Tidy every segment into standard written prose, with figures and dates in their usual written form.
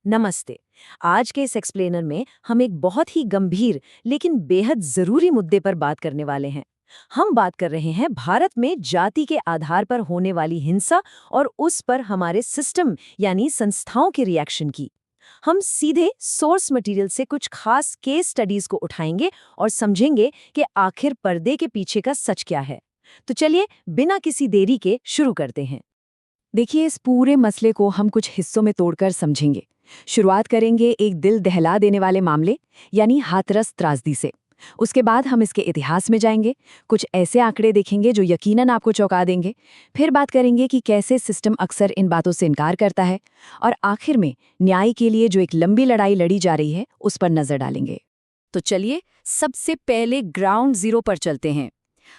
नमस्ते। आज के इस एक्सप्लेनर में हम एक बहुत ही गंभीर लेकिन बेहद जरूरी मुद्दे पर बात करने वाले हैं। हम बात कर रहे हैं भारत में जाति के आधार पर होने वाली हिंसा और उस पर हमारे सिस्टम यानी संस्थाओं के रिएक्शन की। हम सीधे सोर्स मटेरियल से कुछ खास केस स्टडीज को उठाएंगे और समझेंगे कि आखिर पर्दे के पीछे का सच क्या है। तो चलिए बिना किसी देरी के शुरू करते हैं। देखिए, इस पूरे मसले को हम कुछ हिस्सों में तोड़कर समझेंगे। शुरुआत करेंगे एक दिल दहला देने वाले मामले यानी हाथरस त्रासदी से। उसके बाद हम इसके इतिहास में जाएंगे, कुछ ऐसे आंकड़े देखेंगे जो यकीनन आपको चौंका देंगे। फिर बात करेंगे कि कैसे सिस्टम अक्सर इन बातों से इनकार करता है, और आखिर में न्याय के लिए जो एक लंबी लड़ाई लड़ी जा रही है उस पर नजर डालेंगे। तो चलिए सबसे पहले ग्राउंड जीरो पर चलते हैं।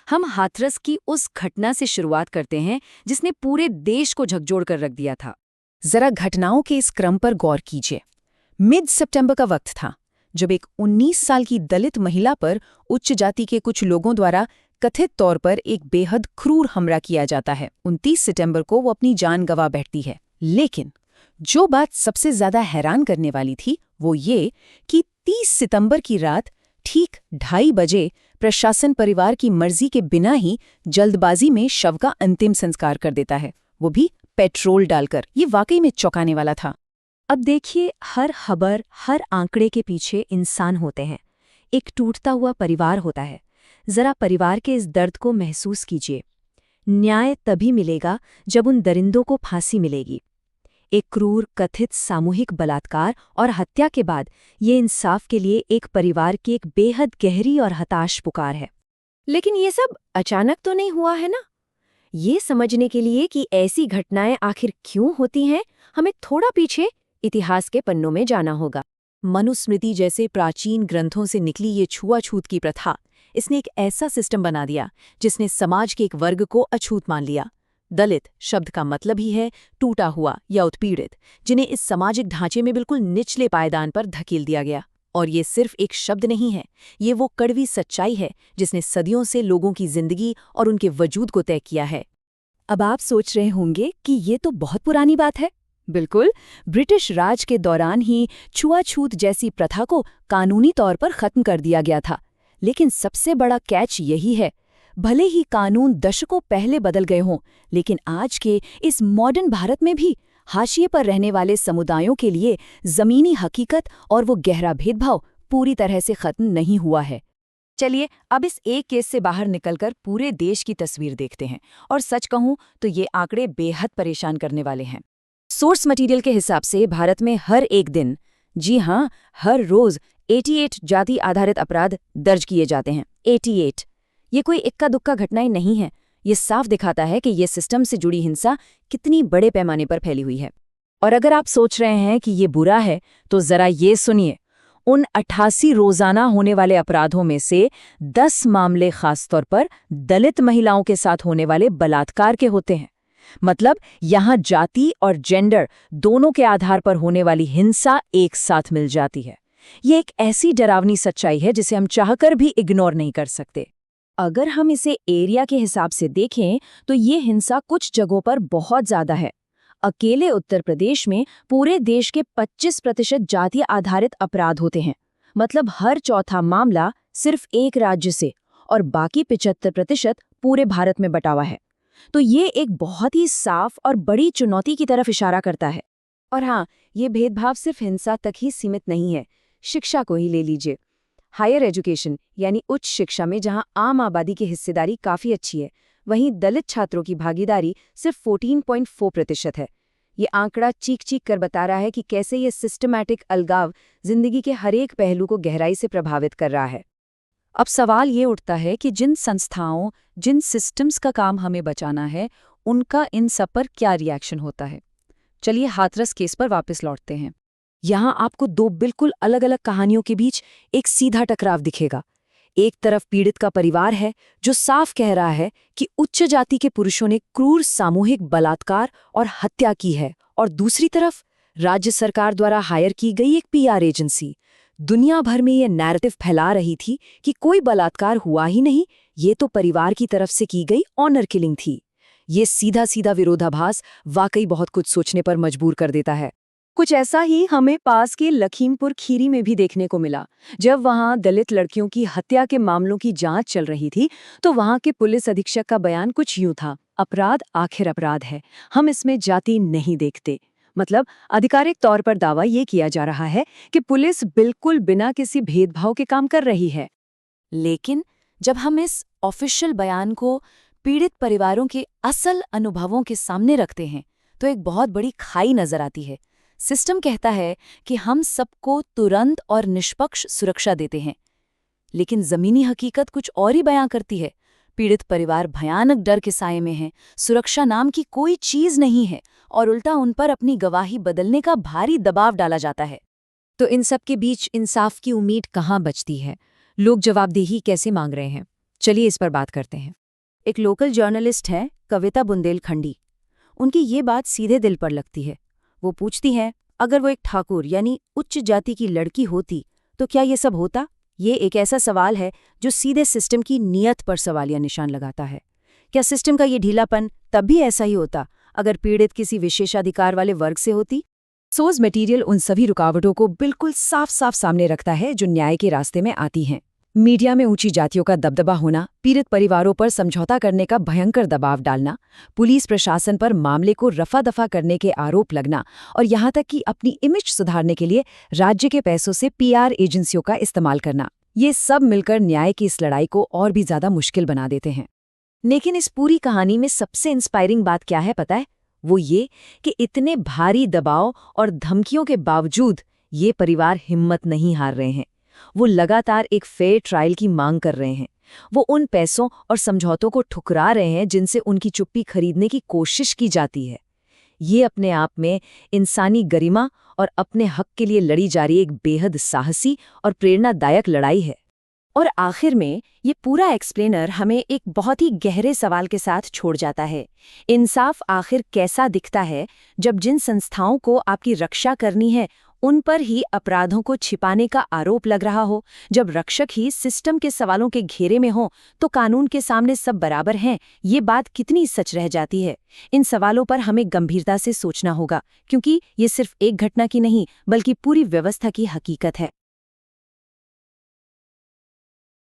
हम हाथरस की उस घटना से शुरुआत करते हैं जिसने पूरे देश को झकझोर कर रख दिया था। जरा घटनाओं के इस क्रम पर गौर कीजिए। मिड सितंबर का वक्त था जब एक 19 साल की दलित महिला पर उच्च जाति के कुछ लोगों द्वारा कथित तौर पर एक बेहद क्रूर हमला किया जाता है। 29 सितंबर को वो अपनी जान गंवा बैठती है। लेकिन जो बात सबसे ज्यादा हैरान करने वाली थी वो ये कि 30 सितंबर की रात ठीक 2:30 बजे प्रशासन परिवार की मर्जी के बिना ही जल्दबाजी में शव का अंतिम संस्कार कर देता है, वो भी पेट्रोल डालकर। ये वाकई में चौंकाने वाला था। अब देखिए, हर खबर, हर आंकड़े के पीछे इंसान होते हैं, एक टूटता हुआ परिवार होता है। जरा परिवार के इस दर्द को महसूस कीजिए। न्याय तभी मिलेगा जब उन दरिंदों को फांसी मिलेगी। एक क्रूर कथित सामूहिक बलात्कार और हत्या के बाद ये इंसाफ के लिए एक परिवार की एक बेहद गहरी और हताश पुकार है। लेकिन ये सब अचानक तो नहीं हुआ है ना? ये समझने के लिए कि ऐसी घटनाएं आखिर क्यों होती हैं, हमें थोड़ा पीछे इतिहास के पन्नों में जाना होगा। मनुस्मृति जैसे प्राचीन ग्रंथों से निकली ये छुआछूत की प्रथा, इसने एक ऐसा सिस्टम बना दिया जिसने समाज के एक वर्ग को अछूत मान लिया। दलित शब्द का मतलब ही है टूटा हुआ या उत्पीड़ित, जिन्हें इस सामाजिक ढांचे में बिल्कुल निचले पायदान पर धकेल दिया गया। और ये सिर्फ एक शब्द नहीं है, ये वो कड़वी सच्चाई है जिसने सदियों से लोगों की जिंदगी और उनके वजूद को तय किया है। अब आप सोच रहे होंगे कि ये तो बहुत पुरानी बात है। बिल्कुल, ब्रिटिश राज के दौरान ही छुआछूत जैसी प्रथा को कानूनी तौर पर खत्म कर दिया गया था। लेकिन सबसे बड़ा कैच यही है, भले ही कानून दशकों पहले बदल गए हों, लेकिन आज के इस मॉडर्न भारत में भी हाशिए पर रहने वाले समुदायों के लिए जमीनी हकीकत और वो गहरा भेदभाव पूरी तरह से खत्म नहीं हुआ है। चलिए अब इस एक केस से बाहर निकलकर पूरे देश की तस्वीर देखते हैं, और सच कहूं तो ये आंकड़े बेहद परेशान करने वाले हैं। सोर्स मटेरियल के हिसाब से भारत में हर एक दिन, जी हां हर रोज 88 जाति आधारित अपराध दर्ज किए जाते हैं। 88। ये कोई इक्का दुक्का घटनाएं नहीं है। ये साफ दिखाता है कि ये सिस्टम से जुड़ी हिंसा कितनी बड़े पैमाने पर फैली हुई है। और अगर आप सोच रहे हैं कि ये बुरा है, तो जरा ये सुनिए, उन 88 रोजाना होने वाले अपराधों में से 10 मामले खासतौर पर दलित महिलाओं के साथ होने वाले बलात्कार के होते हैं। मतलब यहाँ जाति और जेंडर दोनों के आधार पर होने वाली हिंसा एक साथ मिल जाती है। ये एक ऐसी डरावनी सच्चाई है जिसे हम चाहकर भी इग्नोर नहीं कर सकते। अगर हम इसे एरिया के हिसाब से देखें तो ये हिंसा कुछ जगहों पर बहुत ज्यादा है। अकेले उत्तर प्रदेश में पूरे देश के 25% जाति आधारित अपराध होते हैं। मतलब हर चौथा मामला सिर्फ एक राज्य से, और बाकी 75% पूरे भारत में बटा हुआ है। तो ये एक बहुत ही साफ और बड़ी चुनौती की तरफ इशारा करता है। और हाँ, ये भेदभाव सिर्फ हिंसा तक ही सीमित नहीं है। शिक्षा को ही ले लीजिए। हायर एजुकेशन यानी उच्च शिक्षा में जहां आम आबादी की हिस्सेदारी काफी अच्छी है, वहीं दलित छात्रों की भागीदारी सिर्फ 14.4% है। ये आंकड़ा चीख चीख कर बता रहा है कि कैसे ये सिस्टमैटिक अलगाव जिंदगी के हर एक पहलू को गहराई से प्रभावित कर रहा है। अब सवाल ये उठता है कि जिन संस्थाओं, जिन सिस्टम्स का काम हमें बचाना है, उनका इन सब पर क्या रिएक्शन होता है। चलिए हाथरस केस पर वापस लौटते हैं। यहाँ आपको दो बिल्कुल अलग अलग कहानियों के बीच एक सीधा टकराव दिखेगा। एक तरफ पीड़ित का परिवार है जो साफ कह रहा है कि उच्च जाति के पुरुषों ने क्रूर सामूहिक बलात्कार और हत्या की है, और दूसरी तरफ राज्य सरकार द्वारा हायर की गई एक पीआर एजेंसी दुनिया भर में ये नैरेटिव फैला रही थी कि कोई बलात्कार हुआ ही नहीं, ये तो परिवार की तरफ से की गई ऑनर किलिंग थी। ये सीधा सीधा विरोधाभास वाकई बहुत कुछ सोचने पर मजबूर कर देता है। कुछ ऐसा ही हमें पास के लखीमपुर खीरी में भी देखने को मिला। जब वहां दलित लड़कियों की हत्या के मामलों की जांच चल रही थी, तो वहां के पुलिस अधीक्षक का बयान कुछ यूं था: अपराध आखिर अपराध है, हम इसमें जाति नहीं देखते। मतलब आधिकारिक तौर पर दावा ये किया जा रहा है कि पुलिस बिल्कुल बिना किसी भेदभाव के काम कर रही है। लेकिन जब हम इस ऑफिशियल बयान को पीड़ित परिवारों के असल अनुभवों के सामने रखते हैं, तो एक बहुत बड़ी खाई नजर आती है। सिस्टम कहता है कि हम सबको तुरंत और निष्पक्ष सुरक्षा देते हैं, लेकिन जमीनी हकीकत कुछ और ही बयां करती है। पीड़ित परिवार भयानक डर के साए में हैं, सुरक्षा नाम की कोई चीज नहीं है, और उल्टा उन पर अपनी गवाही बदलने का भारी दबाव डाला जाता है। तो इन सब के बीच इंसाफ की उम्मीद कहाँ बचती है? लोग जवाबदेही कैसे मांग रहे हैं? चलिए इस पर बात करते हैं। एक लोकल जर्नलिस्ट है, कविता बुंदेलखंडी। उनकी ये बात सीधे दिल पर लगती है। वो पूछती हैं, अगर वो एक ठाकुर यानी उच्च जाति की लड़की होती तो क्या ये सब होता? ये एक ऐसा सवाल है जो सीधे सिस्टम की नीयत पर सवालिया निशान लगाता है। क्या सिस्टम का ये ढीलापन तब भी ऐसा ही होता अगर पीड़ित किसी विशेषाधिकार वाले वर्ग से होती? सोर्स मटेरियल उन सभी रुकावटों को बिल्कुल साफ साफ सामने रखता है जो न्याय के रास्ते में आती हैं। मीडिया में ऊंची जातियों का दबदबा होना, पीड़ित परिवारों पर समझौता करने का भयंकर दबाव डालना, पुलिस प्रशासन पर मामले को रफा दफा करने के आरोप लगना, और यहाँ तक कि अपनी इमेज सुधारने के लिए राज्य के पैसों से पीआर एजेंसियों का इस्तेमाल करना, ये सब मिलकर न्याय की इस लड़ाई को और भी ज्यादा मुश्किल बना देते हैं। लेकिन इस पूरी कहानी में सबसे इंस्पायरिंग बात क्या है पता है? वो ये कि इतने भारी दबाव और धमकियों के बावजूद ये परिवार हिम्मत नहीं हार रहे हैं। वो लगातार एक फेयर ट्रायल की मांग कर रहे हैं। वो उन पैसों और समझौतों को ठुकरा रहे हैं जिनसे उनकी चुप्पी खरीदने की कोशिश की जाती है। ये अपने आप में इंसानी गरिमा और अपने हक के लिए लड़ी जा रही एक बेहद साहसी और प्रेरणादायक लड़ाई है। और आखिर में ये पूरा एक्सप्लेनर हमें एक बहुत ही गहरे सवाल के साथ छोड़ जाता है। इंसाफ आखिर कैसा दिखता है जब जिन संस्थाओं को आपकी रक्षा करनी है उन पर ही अपराधों को छिपाने का आरोप लग रहा हो? जब रक्षक ही सिस्टम के सवालों के घेरे में हो तो कानून के सामने सब बराबर हैं, ये बात कितनी सच रह जाती है? इन सवालों पर हमें गंभीरता से सोचना होगा, क्योंकि ये सिर्फ एक घटना की नहीं बल्कि पूरी व्यवस्था की हकीकत है।